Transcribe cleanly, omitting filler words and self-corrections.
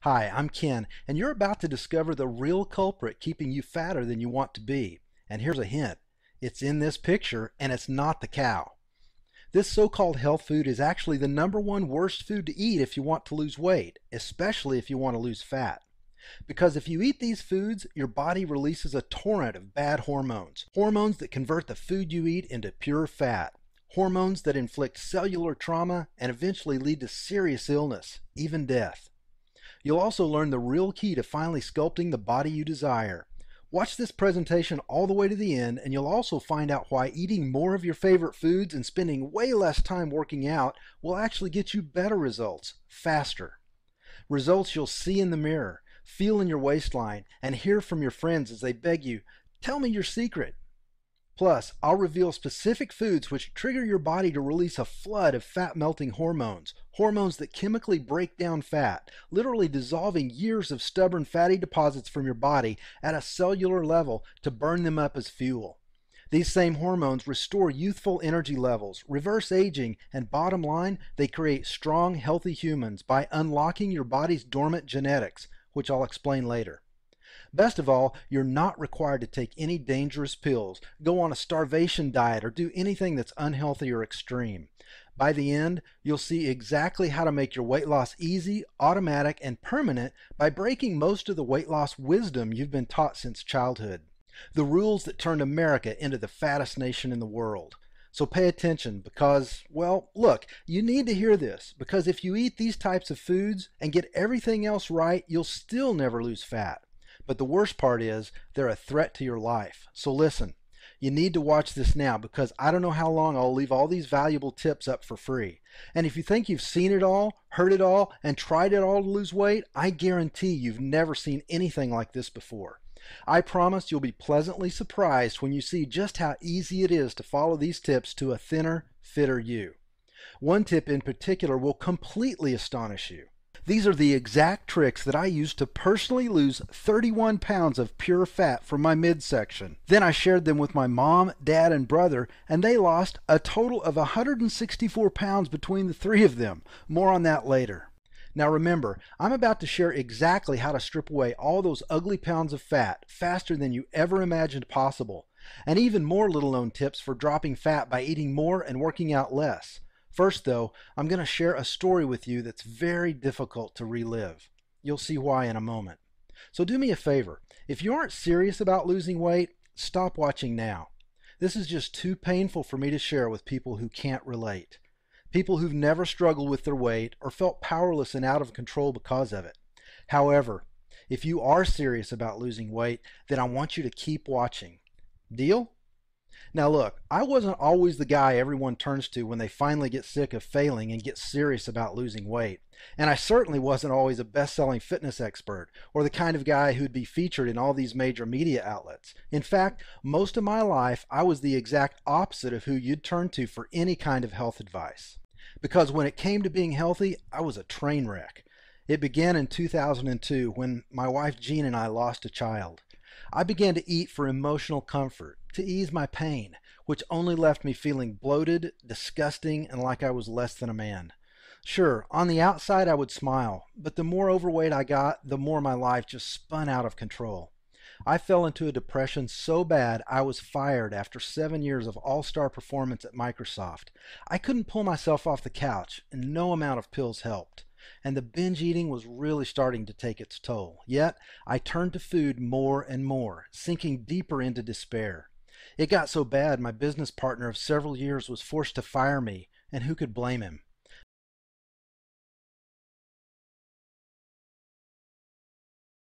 Hi, I'm Ken, and you're about to discover the real culprit keeping you fatter than you want to be. And here's a hint. It's in this picture, and it's not the cow. This so-called health food is actually the #1 worst food to eat if you want to lose weight, especially if you want to lose fat. Because if you eat these foods, your body releases a torrent of bad hormones. Hormones that convert the food you eat into pure fat. Hormones that inflict cellular trauma and eventually lead to serious illness, even death. You'll also learn the real key to finally sculpting the body you desire. Watch this presentation all the way to the end, and you'll also find out why eating more of your favorite foods and spending way less time working out will actually get you better results, faster. Results you'll see in the mirror, feel in your waistline, and hear from your friends as they beg you, "Tell me your secret." Plus, I'll reveal specific foods which trigger your body to release a flood of fat-melting hormones, hormones that chemically break down fat, literally dissolving years of stubborn fatty deposits from your body at a cellular level to burn them up as fuel. These same hormones restore youthful energy levels, reverse aging, and bottom line, they create strong, healthy humans by unlocking your body's dormant genetics, which I'll explain later. Best of all, you're not required to take any dangerous pills, go on a starvation diet, or do anything that's unhealthy or extreme. By the end, you'll see exactly how to make your weight loss easy, automatic, and permanent by breaking most of the weight loss wisdom you've been taught since childhood. The rules that turned America into the fattest nation in the world. So pay attention because, well, look, you need to hear this because if you eat these types of foods and get everything else right, you'll still never lose fat. But the worst part is they're a threat to your life. So listen, you need to watch this now because I don't know how long I'll leave all these valuable tips up for free. And if you think you've seen it all, heard it all, and tried it all to lose weight, I guarantee you've never seen anything like this before. I promise you'll be pleasantly surprised when you see just how easy it is to follow these tips to a thinner, fitter you. One tip in particular will completely astonish you. These are the exact tricks that I used to personally lose 31 pounds of pure fat from my midsection. Then I shared them with my mom, dad, and brother, and they lost a total of 164 pounds between the three of them. More on that later. Now remember, I'm about to share exactly how to strip away all those ugly pounds of fat faster than you ever imagined possible, and even more little-known tips for dropping fat by eating more and working out less. First though, I'm going to share a story with you that's very difficult to relive. You'll see why in a moment. So do me a favor, if you aren't serious about losing weight, stop watching now. This is just too painful for me to share with people who can't relate. People who've never struggled with their weight or felt powerless and out of control because of it. However, if you are serious about losing weight, then I want you to keep watching. Deal? Now look, I wasn't always the guy everyone turns to when they finally get sick of failing and get serious about losing weight. And I certainly wasn't always a best-selling fitness expert or the kind of guy who'd be featured in all these major media outlets. In fact, most of my life I was the exact opposite of who you'd turn to for any kind of health advice. Because when it came to being healthy, I was a train wreck. It began in 2002 when my wife Jean and I lost a child. I began to eat for emotional comfort, to ease my pain, which only left me feeling bloated, disgusting, and like I was less than a man. Sure, on the outside I would smile, but the more overweight I got, the more my life just spun out of control. I fell into a depression so bad I was fired after 7 years of all-star performance at Microsoft. I couldn't pull myself off the couch, and no amount of pills helped. And the binge eating was really starting to take its toll. Yet, I turned to food more and more, sinking deeper into despair. It got so bad my business partner of several years was forced to fire me, and who could blame him?